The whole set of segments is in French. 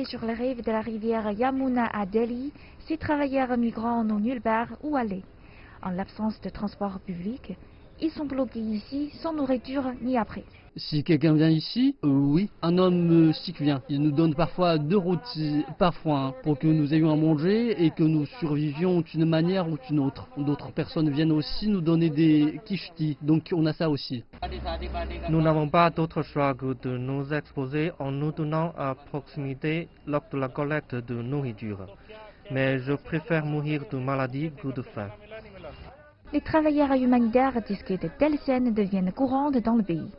Situés sur les rives de la rivière Yamuna à Delhi, ces travailleurs migrants n'ont nulle part où aller. En l'absence de transport public, ils sont bloqués ici sans nourriture ni abri. Si quelqu'un vient ici, oui, un homme sikh vient. Il nous donne parfois 2 rôtis par fois pour que nous ayons à manger et que nous survivions d'une manière ou d'une autre. D'autres personnes viennent aussi nous donner des kishti, donc on a ça aussi. Nous n'avons pas d'autre choix que de nous exposer en nous tenant à proximité lors de la collecte de nourriture. Mais je préfère mourir de maladie que de faim. Les travailleurs humanitaires disent que de telles scènes deviennent courantes dans le pays.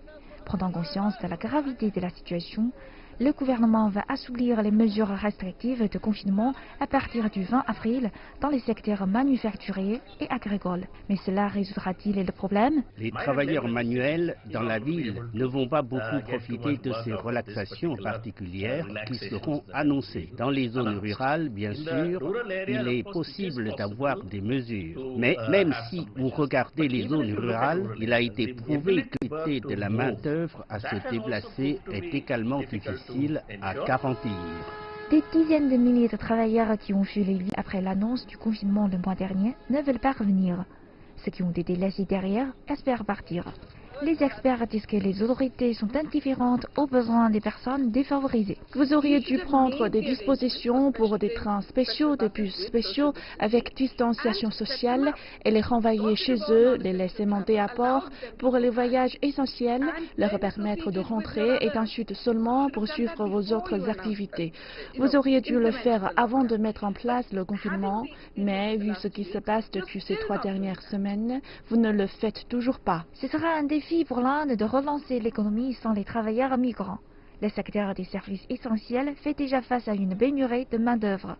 Prenant conscience de la gravité de la situation, le gouvernement va assouplir les mesures restrictives de confinement à partir du 20 avril dans les secteurs manufacturiers et agricoles. Mais cela résoudra-t-il le problème? Les travailleurs manuels dans la ville ne vont pas beaucoup profiter de ces relaxations particulières qui seront annoncées. Dans les zones rurales, bien sûr, il est possible d'avoir des mesures. Mais même si vous regardez les zones rurales, il a été prouvé que l'utilité de la main-d'œuvre à se déplacer est également difficile à garantir. Des dizaines de milliers de travailleurs qui ont fui les villes après l'annonce du confinement le mois dernier ne veulent pas revenir. Ceux qui ont été laissés derrière espèrent partir. Les experts disent que les autorités sont indifférentes aux besoins des personnes défavorisées. Vous auriez dû prendre des dispositions pour des trains spéciaux, des bus spéciaux avec distanciation sociale et les renvoyer chez eux, les laisser monter à port pour les voyages essentiels, leur permettre de rentrer et ensuite seulement poursuivre vos autres activités. Vous auriez dû le faire avant de mettre en place le confinement, mais vu ce qui se passe depuis ces 3 dernières semaines, vous ne le faites toujours pas. Ce sera un défi pour l'Inde de relancer l'économie sans les travailleurs migrants. Le secteur des services essentiels fait déjà face à une pénurie de main-d'œuvre.